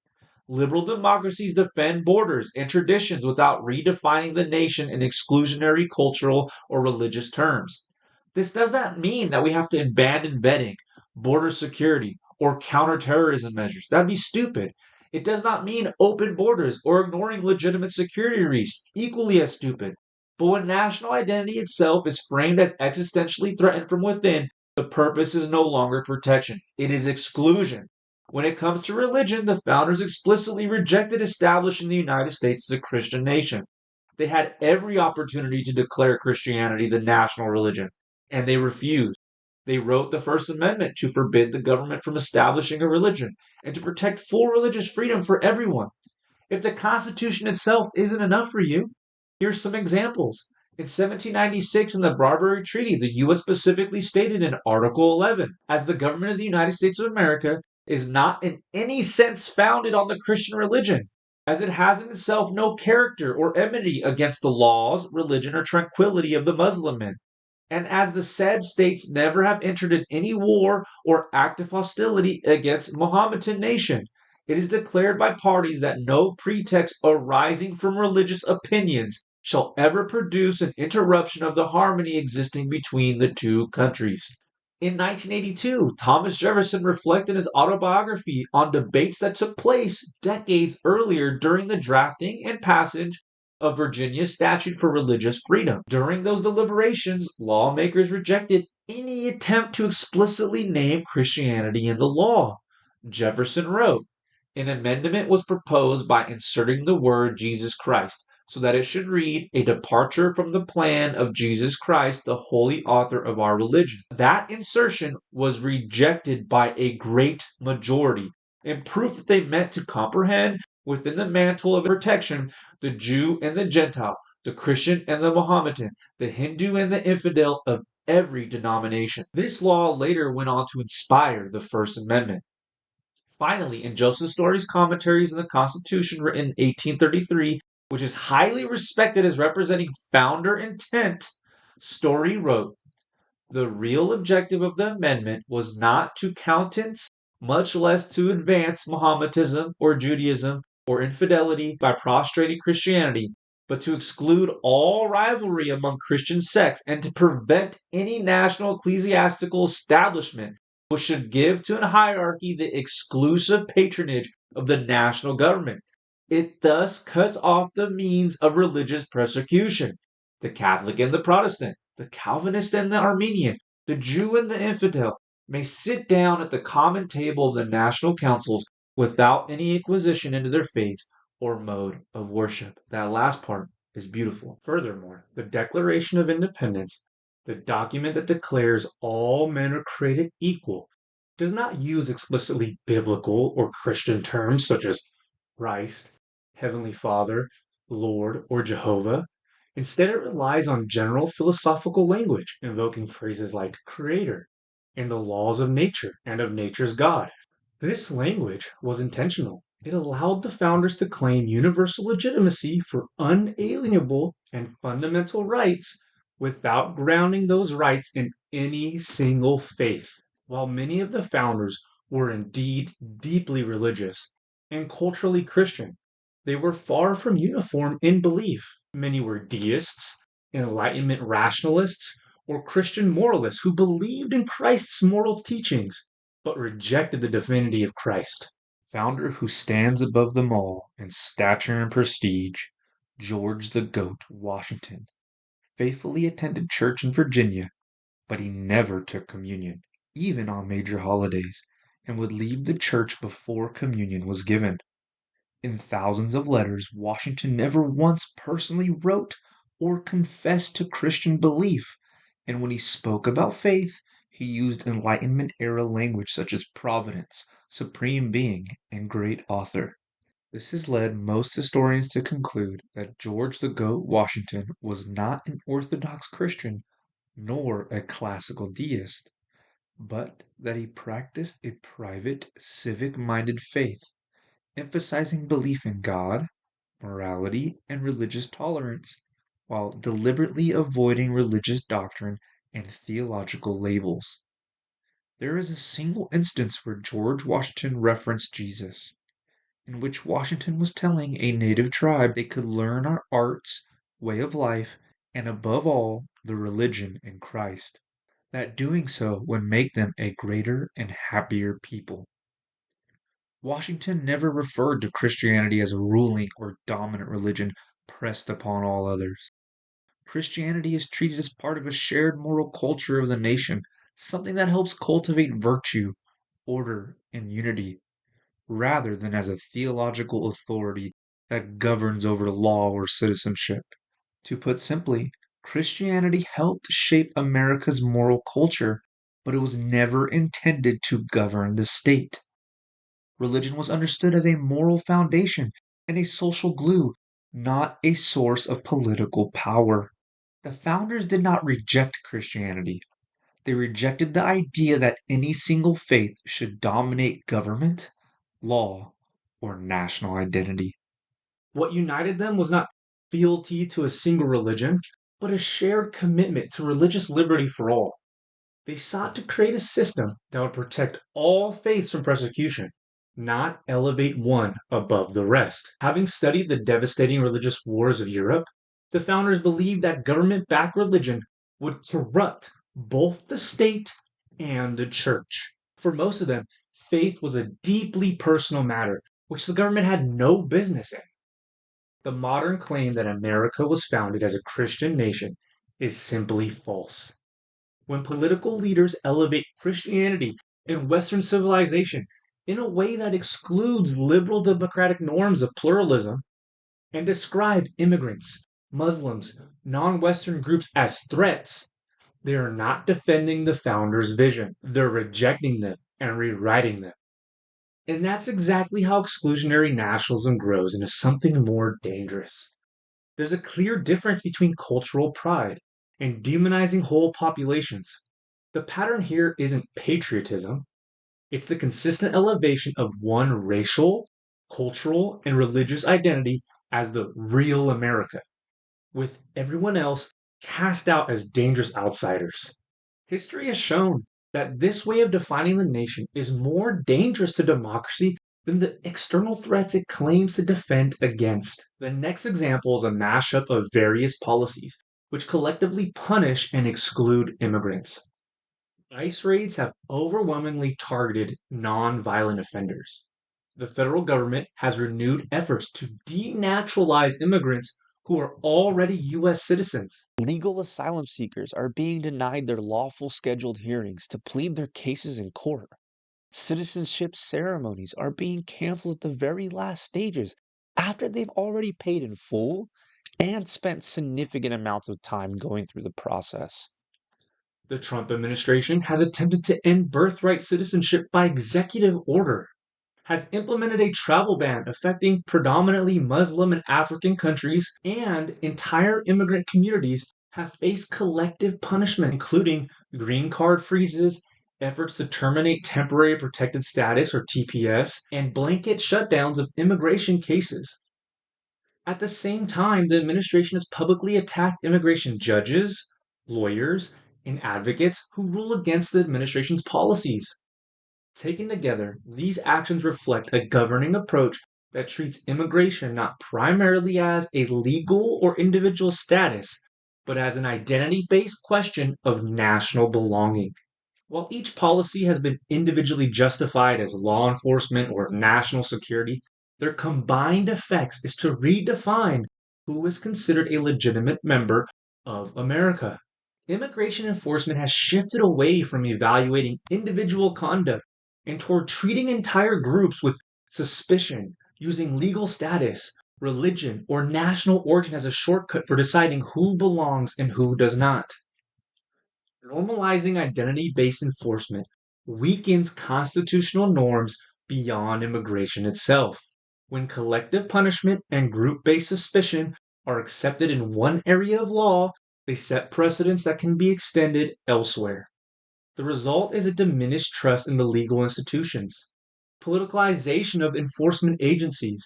Liberal democracies defend borders and traditions without redefining the nation in exclusionary cultural or religious terms. This does not mean that we have to abandon vetting, border security, or counterterrorism measures. That'd be stupid. It does not mean open borders or ignoring legitimate security risks, equally as stupid. But when national identity itself is framed as existentially threatened from within, the purpose is no longer protection, it is exclusion. When it comes to religion, the founders explicitly rejected establishing the United States as a Christian nation. They had every opportunity to declare Christianity the national religion, and they refused. They wrote the First Amendment to forbid the government from establishing a religion and to protect full religious freedom for everyone. If the Constitution itself isn't enough for you, here's some examples. In 1796, in the Barbary Treaty, the U.S. specifically stated in Article 11, as the government of the United States of America is not in any sense founded on the Christian religion, as it has in itself no character or enmity against the laws, religion, or tranquility of the Muslim men, and as the said states never have entered in any war or act of hostility against Mohammedan nation, it is declared by parties that no pretext arising from religious opinions shall ever produce an interruption of the harmony existing between the two countries. In 1982, Thomas Jefferson reflected in his autobiography on debates that took place decades earlier during the drafting and passage of Virginia's statute for religious freedom. During those deliberations, lawmakers rejected any attempt to explicitly name Christianity in the law. Jefferson wrote, "An amendment was proposed by inserting the word Jesus Christ, so that it should read, a departure from the plan of Jesus Christ, the holy author of our religion." That insertion was rejected by a great majority, in proof that they meant to comprehend within the mantle of protection the Jew and the Gentile, the Christian and the Mohammedan, the Hindu and the infidel of every denomination. This law later went on to inspire the First Amendment. Finally, in Joseph Story's commentaries on the Constitution written in 1833, which is highly respected as representing founder intent, Story wrote, "The real objective of the amendment was not to countenance, much less to advance Mohammedanism or Judaism or infidelity by prostrating Christianity, but to exclude all rivalry among Christian sects and to prevent any national ecclesiastical establishment which should give to a hierarchy the exclusive patronage of the national government. It thus cuts off the means of religious persecution. The Catholic and the Protestant, the Calvinist and the Armenian, the Jew and the infidel may sit down at the common table of the national councils without any inquisition into their faith or mode of worship." That last part is beautiful. Furthermore, the Declaration of Independence, the document that declares all men are created equal, does not use explicitly biblical or Christian terms such as Christ, Heavenly Father, Lord, or Jehovah. Instead, it relies on general philosophical language, invoking phrases like creator and the laws of nature and of nature's God. This language was intentional. It allowed the founders to claim universal legitimacy for unalienable and fundamental rights without grounding those rights in any single faith. While many of the founders were indeed deeply religious and culturally Christian, they were far from uniform in belief. Many were deists, Enlightenment rationalists, or Christian moralists who believed in Christ's moral teachings, but rejected the divinity of Christ. founder who stands above them all in stature and prestige, George the Goat Washington, faithfully attended church in Virginia, but he never took communion, even on major holidays, and would leave the church before communion was given. In thousands of letters, Washington never once personally wrote or confessed to Christian belief, and when he spoke about faith, he used Enlightenment era language such as providence, supreme being, and great author. This has led most historians to conclude that George the Goat Washington was not an Orthodox Christian nor a classical deist, but that he practiced a private, civic minded faith, emphasizing belief in God, morality, and religious tolerance, while deliberately avoiding religious doctrine and theological labels. There is a single instance where George Washington referenced Jesus, in which Washington was telling a native tribe they could learn our arts, way of life, and above all, the religion in Christ, that doing so would make them a greater and happier people. Washington never referred to Christianity as a ruling or dominant religion pressed upon all others. Christianity is treated as part of a shared moral culture of the nation, something that helps cultivate virtue, order, and unity, rather than as a theological authority that governs over law or citizenship. To put simply, Christianity helped shape America's moral culture, but it was never intended to govern the state. Religion was understood as a moral foundation and a social glue, not a source of political power. The founders did not reject Christianity. They rejected the idea that any single faith should dominate government, law, or national identity. What united them was not fealty to a single religion, but a shared commitment to religious liberty for all. They sought to create a system that would protect all faiths from persecution, not elevate one above the rest. Having studied the devastating religious wars of Europe, the founders believed that government-backed religion would corrupt both the state and the church. For most of them, faith was a deeply personal matter, which the government had no business in. The modern claim that America was founded as a Christian nation is simply false. When political leaders elevate Christianity and Western civilization in a way that excludes liberal democratic norms of pluralism and describe immigrants, Muslims, non Western groups as threats, they are not defending the founders' vision. They're rejecting them and rewriting them. And that's exactly how exclusionary nationalism grows into something more dangerous. There's a clear difference between cultural pride and demonizing whole populations. The pattern here isn't patriotism, it's the consistent elevation of one racial, cultural, and religious identity as the real America, with everyone else cast out as dangerous outsiders. History has shown that this way of defining the nation is more dangerous to democracy than the external threats it claims to defend against. The next example is a mashup of various policies which collectively punish and exclude immigrants. ICE raids have overwhelmingly targeted non-violent offenders. The federal government has renewed efforts to denaturalize immigrants who are already U.S. citizens. Legal asylum seekers are being denied their lawful scheduled hearings to plead their cases in court. Citizenship ceremonies are being canceled at the very last stages after they've already paid in full and spent significant amounts of time going through the process. The Trump administration has attempted to end birthright citizenship by executive order, has implemented a travel ban affecting predominantly Muslim and African countries, and entire immigrant communities have faced collective punishment, including green card freezes, efforts to terminate temporary protected status or TPS, and blanket shutdowns of immigration cases. At the same time, the administration has publicly attacked immigration judges, lawyers, and advocates who rule against the administration's policies. Taken together, these actions reflect a governing approach that treats immigration not primarily as a legal or individual status, but as an identity based question of national belonging. While each policy has been individually justified as law enforcement or national security, their combined effects is to redefine who is considered a legitimate member of America. Immigration enforcement has shifted away from evaluating individual conduct and toward treating entire groups with suspicion, using legal status, religion, or national origin as a shortcut for deciding who belongs and who does not. Normalizing identity-based enforcement weakens constitutional norms beyond immigration itself. When collective punishment and group-based suspicion are accepted in one area of law, they set precedents that can be extended elsewhere. The result is a diminished trust in the legal institutions, politicalization of enforcement agencies,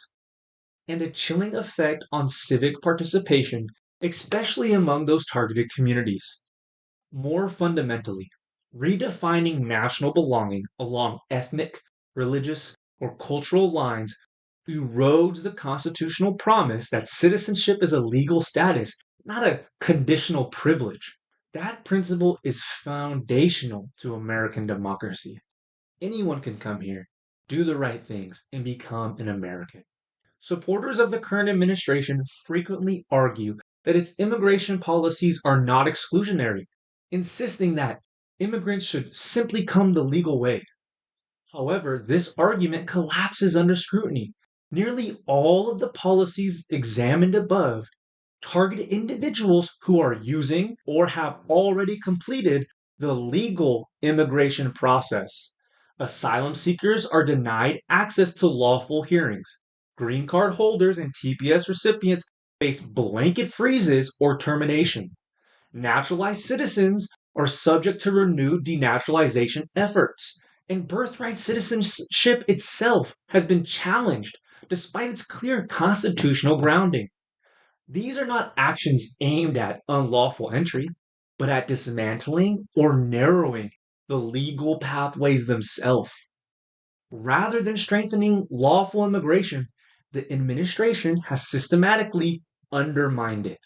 and a chilling effect on civic participation, especially among those targeted communities. More fundamentally, redefining national belonging along ethnic, religious, or cultural lines erodes the constitutional promise that citizenship is a legal status, not a conditional privilege. That principle is foundational to American democracy. Anyone can come here, do the right things, and become an American. Supporters of the current administration frequently argue that its immigration policies are not exclusionary, insisting that immigrants should simply come the legal way. However, this argument collapses under scrutiny. Nearly all of the policies examined above target individuals who are using or have already completed the legal immigration process. Asylum seekers are denied access to lawful hearings. Green card holders and TPS recipients face blanket freezes or termination. Naturalized citizens are subject to renewed denaturalization efforts, and birthright citizenship itself has been challenged despite its clear constitutional grounding. These are not actions aimed at unlawful entry, but at dismantling or narrowing the legal pathways themselves. Rather than strengthening lawful immigration, the administration has systematically undermined it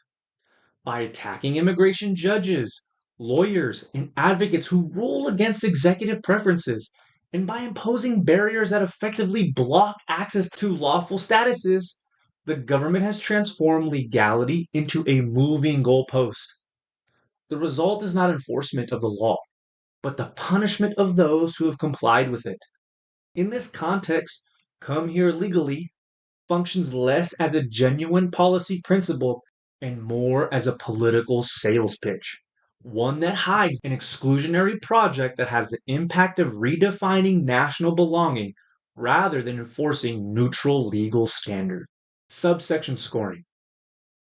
by attacking immigration judges, lawyers, and advocates who rule against executive preferences, and by imposing barriers that effectively block access to lawful statuses. The government has transformed legality into a moving goalpost. The result is not enforcement of the law, but the punishment of those who have complied with it. In this context, come here legally functions less as a genuine policy principle and more as a political sales pitch, one that hides an exclusionary project that has the impact of redefining national belonging rather than enforcing neutral legal standards. Subsection scoring.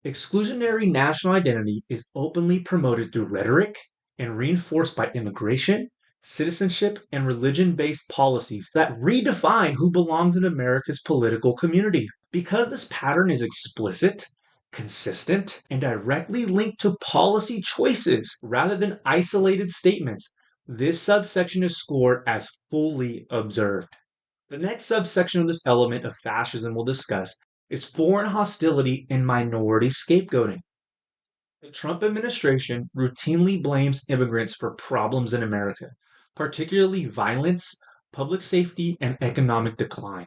Exclusionary national identity is openly promoted through rhetoric and reinforced by immigration, citizenship, and religion based policies that redefine who belongs in America's political community. Because this pattern is explicit, consistent, and directly linked to policy choices rather than isolated statements, this subsection is scored as fully observed. The next subsection of this element of fascism we'll discuss is foreign hostility and minority scapegoating. The Trump administration routinely blames immigrants for problems in America, particularly violence, public safety, and economic decline.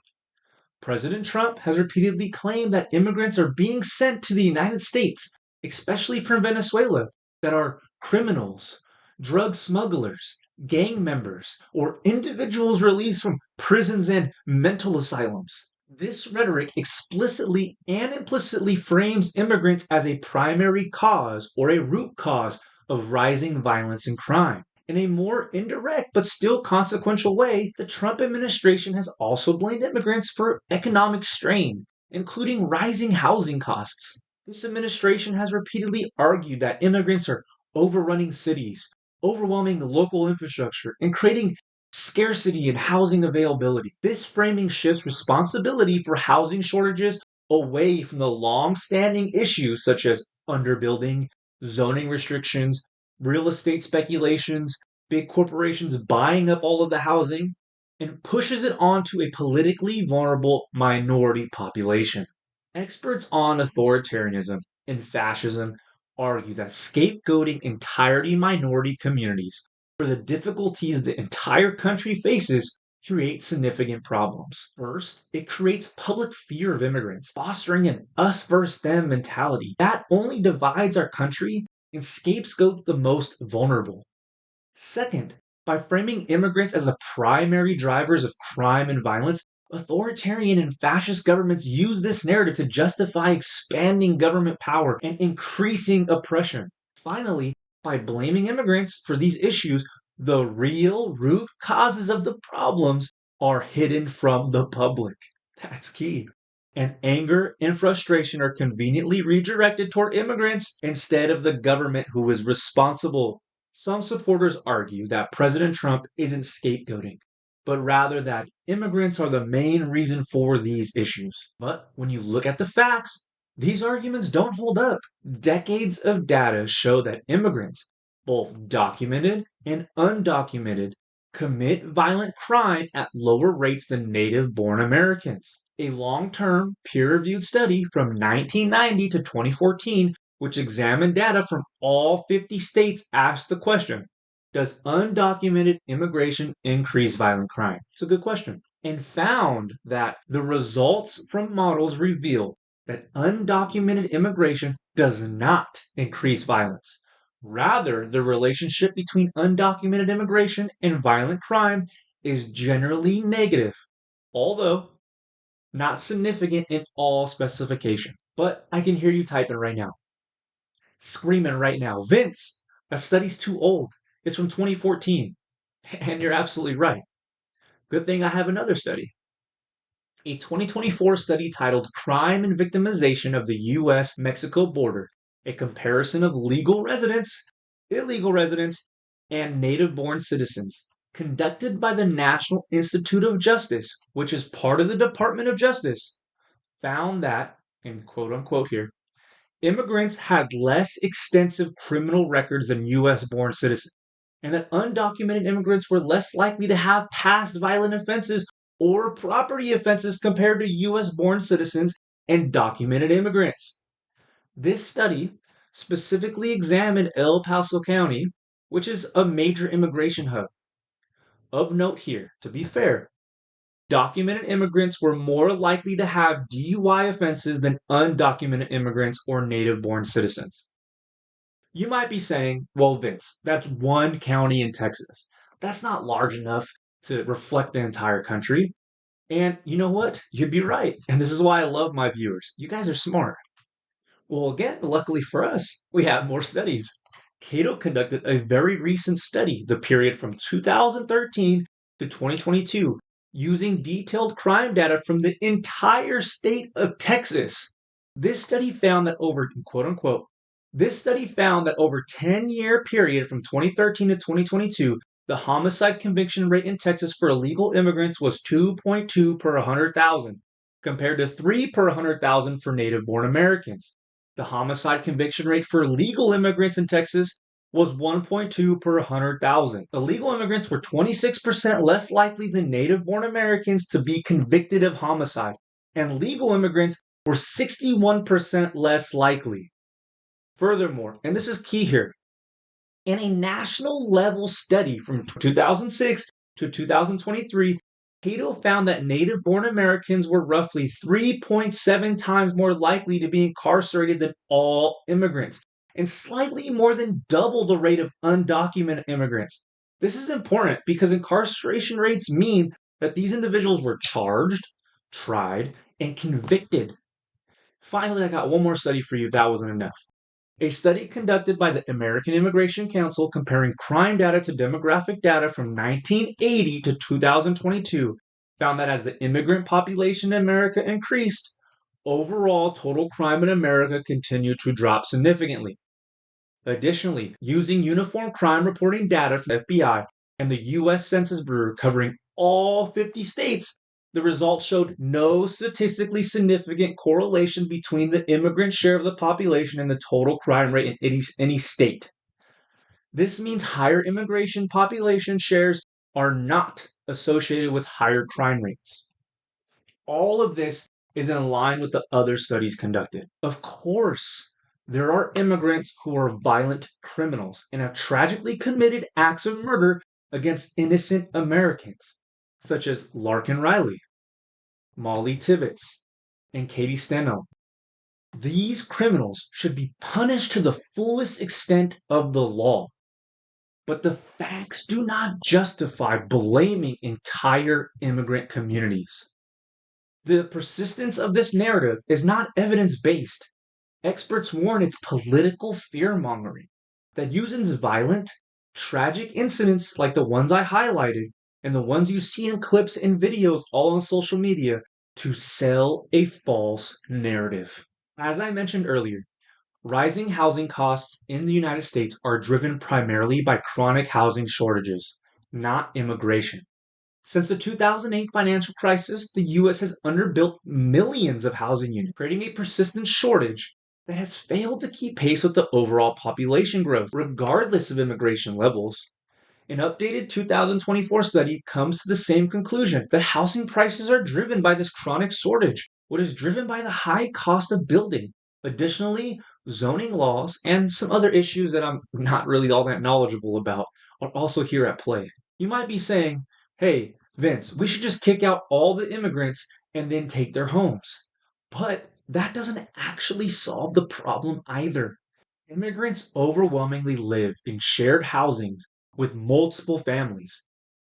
President Trump has repeatedly claimed that immigrants are being sent to the United States, especially from Venezuela, that are criminals, drug smugglers, gang members, or individuals released from prisons and mental asylums. This rhetoric explicitly and implicitly frames immigrants as a primary cause or a root cause of rising violence and crime. In a more indirect but still consequential way, the Trump administration has also blamed immigrants for economic strain, including rising housing costs. This administration has repeatedly argued that immigrants are overrunning cities, overwhelming the local infrastructure, and creating scarcity in housing availability. This framing shifts responsibility for housing shortages away from the long-standing issues such as underbuilding, zoning restrictions, real estate speculations, big corporations buying up all of the housing, and pushes it onto a politically vulnerable minority population. Experts on authoritarianism and fascism argue that scapegoating entirely minority communities for the difficulties the entire country faces create significant problems. First, it creates public fear of immigrants, fostering an us versus them mentality that only divides our country and scapegoats the most vulnerable. Second, by framing immigrants as the primary drivers of crime and violence, authoritarian and fascist governments use this narrative to justify expanding government power and increasing oppression. Finally, by blaming immigrants for these issues, the real root causes of the problems are hidden from the public. That's key. And anger and frustration are conveniently redirected toward immigrants instead of the government who is responsible. Some supporters argue that President Trump isn't scapegoating, but rather that immigrants are the main reason for these issues. But when you look at the facts, these arguments don't hold up. Decades of data show that immigrants, both documented and undocumented, commit violent crime at lower rates than native-born Americans. A long-term, peer-reviewed study from 1990 to 2014, which examined data from all 50 states, asked the question, does undocumented immigration increase violent crime? It's a good question. And found that the results from models revealed that undocumented immigration does not increase violence. Rather, the relationship between undocumented immigration and violent crime is generally negative, although not significant in all specification. But I can hear you typing right now, screaming right now, Vince, that study's too old. It's from 2014. And you're absolutely right. Good thing I have another study. A 2024 study titled Crime and Victimization of the U.S.-Mexico Border, a comparison of legal residents, illegal residents, and native-born citizens, conducted by the National Institute of Justice, which is part of the Department of Justice, found that, in quote-unquote here, immigrants had less extensive criminal records than U.S.-born citizens, and that undocumented immigrants were less likely to have past violent offenses or property offenses compared to U.S.-born citizens and documented immigrants. This study specifically examined El Paso County, which is a major immigration hub. Of note here, to be fair, documented immigrants were more likely to have DUI offenses than undocumented immigrants or native-born citizens. You might be saying, well, Vince, that's one county in Texas. That's not large enough to reflect the entire country. And you know what? You'd be right. And this is why I love my viewers. You guys are smart. Well, again, luckily for us, we have more studies. Cato conducted a very recent study, the period from 2013 to 2022, using detailed crime data from the entire state of Texas. This study found that over, quote unquote, this study found that over 10-year period from 2013 to 2022, the homicide conviction rate in Texas for illegal immigrants was 2.2 per 100,000, compared to 3 per 100,000 for native-born Americans. The homicide conviction rate for legal immigrants in Texas was 1.2 per 100,000. Illegal immigrants were 26% less likely than native-born Americans to be convicted of homicide, and legal immigrants were 61% less likely. Furthermore, and this is key here, in a national level study from 2006 to 2023, Cato found that native-born Americans were roughly 3.7 times more likely to be incarcerated than all immigrants, and slightly more than double the rate of undocumented immigrants. This is important because incarceration rates mean that these individuals were charged, tried, and convicted. Finally, I got one more study for you if that wasn't enough. A study conducted by the American Immigration Council comparing crime data to demographic data from 1980 to 2022 found that as the immigrant population in America increased, overall total crime in America continued to drop significantly. Additionally, using uniform crime reporting data from the FBI and the U.S. Census Bureau covering all 50 states, the results showed no statistically significant correlation between the immigrant share of the population and the total crime rate in any state. This means higher immigration population shares are not associated with higher crime rates. All of this is in line with the other studies conducted. Of course, There are immigrants who are violent criminals and have tragically committed acts of murder against innocent Americans, such as Larkin Riley, Molly Tibbetts, and Katie Steno. These criminals should be punished to the fullest extent of the law. But the facts do not justify blaming entire immigrant communities. The persistence of this narrative is not evidence based. Experts warn it's political fear mongering that uses violent, tragic incidents like the ones I highlighted and the ones you see in clips and videos all on social media to sell a false narrative. As I mentioned earlier, rising housing costs in the United States are driven primarily by chronic housing shortages, not immigration. Since the 2008 financial crisis, the U.S. has underbuilt millions of housing units, creating a persistent shortage that has failed to keep pace with the overall population growth, regardless of immigration levels. An updated 2024 study comes to the same conclusion that housing prices are driven by this chronic shortage, what is driven by the high cost of building. Additionally, zoning laws and some other issues that I'm not really all that knowledgeable about are also here at play. You might be saying, hey, Vince, we should just kick out all the immigrants and then take their homes. But that doesn't actually solve the problem either. Immigrants overwhelmingly live in shared housings with multiple families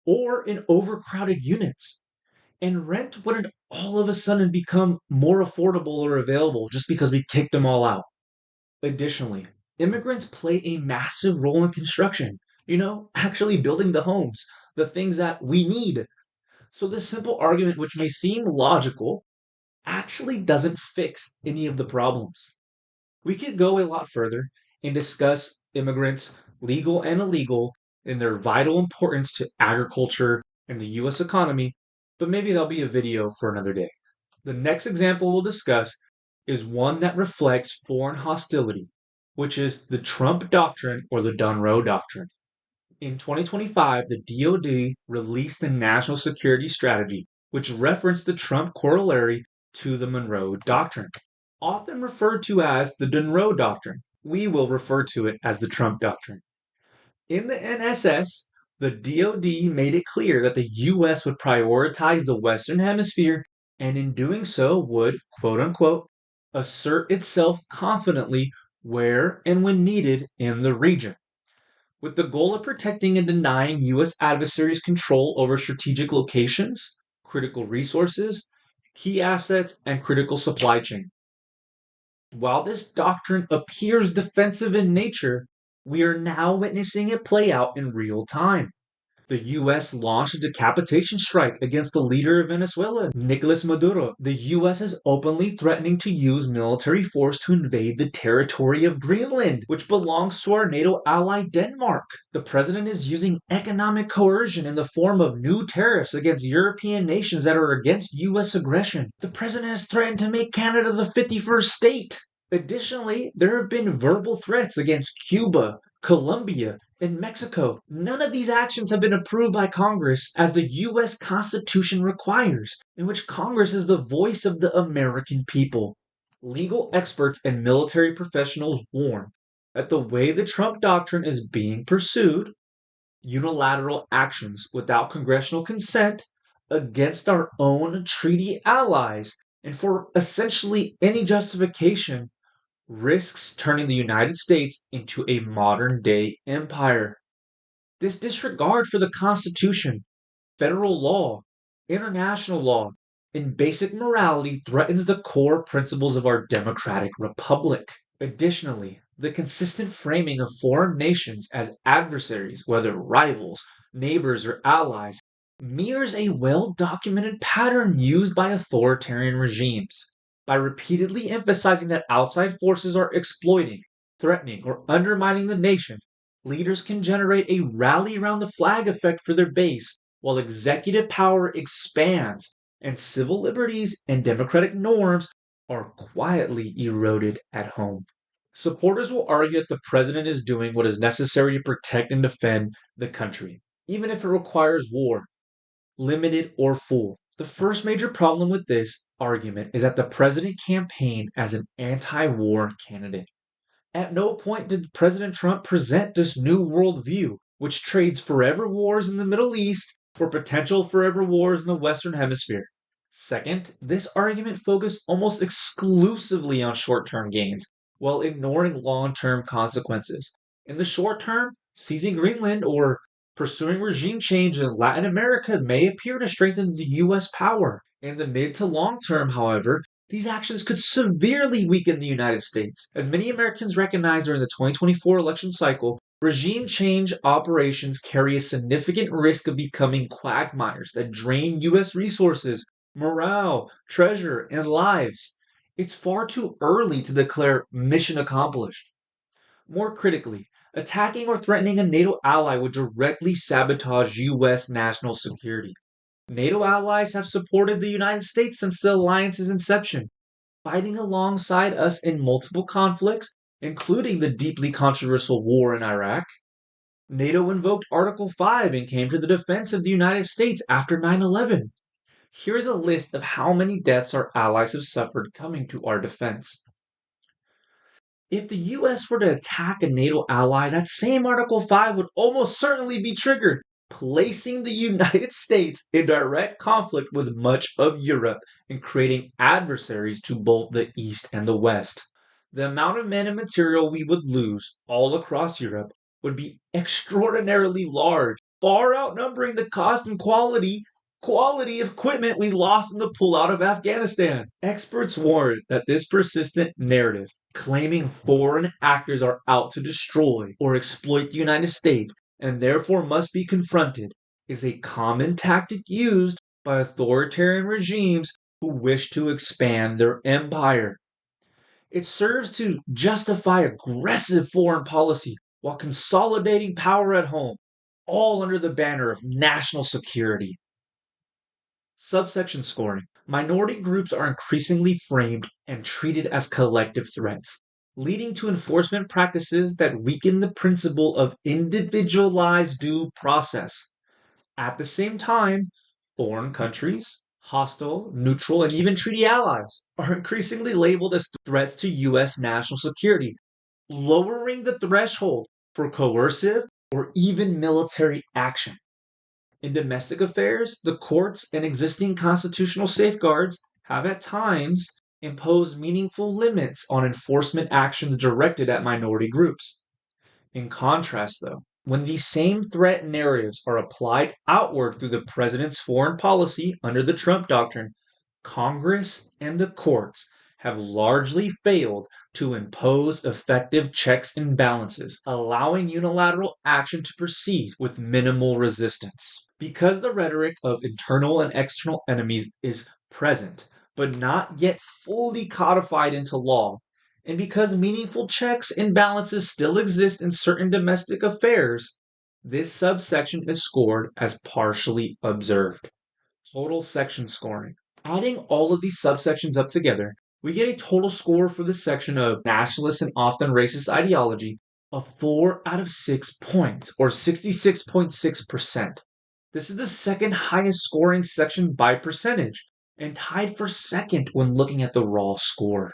or in overcrowded units, and rent wouldn't all of a sudden become more affordable or available just because we kicked them all out. Additionally, immigrants play a massive role in construction, actually building the homes, the things that we need. So, this simple argument, which may seem logical, actually doesn't fix any of the problems. We could go a lot further and discuss immigrants, legal and illegal, and their vital importance to agriculture and the US economy, but maybe that'll be a video for another day. The next example we'll discuss is one that reflects foreign hostility, which is the Trump Doctrine or the Monroe Doctrine. In 2025, the DoD released the National Security Strategy, which referenced the Trump corollary to the Monroe Doctrine. Often referred to as the Monroe Doctrine, we will refer to it as the Trump Doctrine. In the NSS, the DoD made it clear that the U.S. would prioritize the Western Hemisphere and in doing so would, quote unquote, assert itself confidently where and when needed in the region, with the goal of protecting and denying U.S. adversaries control over strategic locations, critical resources, key assets, and critical supply chains. While this doctrine appears defensive in nature, we are now witnessing it play out in real time. The U.S. launched a decapitation strike against the leader of Venezuela, Nicolas Maduro. The U.S. is openly threatening to use military force to invade the territory of Greenland, which belongs to our NATO ally Denmark. The president is using economic coercion in the form of new tariffs against European nations that are against U.S. aggression. The president has threatened to make Canada the 51st state. Additionally, there have been verbal threats against Cuba, Colombia, and Mexico. None of these actions have been approved by Congress as the U.S. Constitution requires, in which Congress is the voice of the American people. Legal experts and military professionals warn that the way the Trump Doctrine is being pursued, unilateral actions without congressional consent against our own treaty allies, and for essentially any justification, risks turning the United States into a modern day empire. This disregard for the Constitution, federal law, international law, and basic morality threatens the core principles of our democratic republic. Additionally, the consistent framing of foreign nations as adversaries, whether rivals, neighbors, or allies, mirrors a well documented pattern used by authoritarian regimes. By repeatedly emphasizing that outside forces are exploiting, threatening, or undermining the nation, leaders can generate a rally around the flag effect for their base, while executive power expands and civil liberties and democratic norms are quietly eroded at home. Supporters will argue that the president is doing what is necessary to protect and defend the country, even if it requires war, limited or full. The first major problem with this argument is that the president campaigned as an anti war candidate. At no point did President Trump present this new worldview, which trades forever wars in the Middle East for potential forever wars in the Western Hemisphere. Second, this argument focused almost exclusively on short-term gains, while ignoring long-term consequences. In the short term, seizing Greenland or pursuing regime change in Latin America may appear to strengthen the U.S. power. In the mid to long term, however, these actions could severely weaken the United States. As many Americans recognize during the 2024 election cycle, regime change operations carry a significant risk of becoming quagmires that drain U.S. resources, morale, treasure, and lives. It's far too early to declare mission accomplished. More critically, attacking or threatening a NATO ally would directly sabotage U.S. national security. NATO allies have supported the United States since the alliance's inception, fighting alongside us in multiple conflicts, including the deeply controversial war in Iraq. NATO invoked Article 5 and came to the defense of the United States after 9/11. Here's a list of how many deaths our allies have suffered coming to our defense. If the US were to attack a NATO ally, that same Article 5 would almost certainly be triggered, placing the United States in direct conflict with much of Europe and creating adversaries to both the East and the West. The amount of men and material we would lose all across Europe would be extraordinarily large, far outnumbering the cost and quality of equipment we lost in the pullout of Afghanistan. Experts warn that this persistent narrative, claiming foreign actors are out to destroy or exploit the United States and therefore must be confronted, is a common tactic used by authoritarian regimes who wish to expand their empire. It serves to justify aggressive foreign policy while consolidating power at home, all under the banner of national security. Subsection scoring. Minority groups are increasingly framed and treated as collective threats, leading to enforcement practices that weaken the principle of individualized due process. At the same time, foreign countries, hostile, neutral, and even treaty allies are increasingly labeled as threats to U.S. national security, lowering the threshold for coercive or even military action. In domestic affairs, the courts and existing constitutional safeguards have at times imposed meaningful limits on enforcement actions directed at minority groups. In contrast, though, when these same threat narratives are applied outward through the president's foreign policy under the Trump Doctrine, Congress and the courts have largely failed to impose effective checks and balances, allowing unilateral action to proceed with minimal resistance. Because the rhetoric of internal and external enemies is present, but not yet fully codified into law, and because meaningful checks and balances still exist in certain domestic affairs, this subsection is scored as partially observed. Total section scoring. Adding all of these subsections up together, we get a total score for this section of nationalist and often racist ideology of 4 out of 6 points, or 66.6%. This is the second highest scoring section by percentage, and tied for second when looking at the raw score.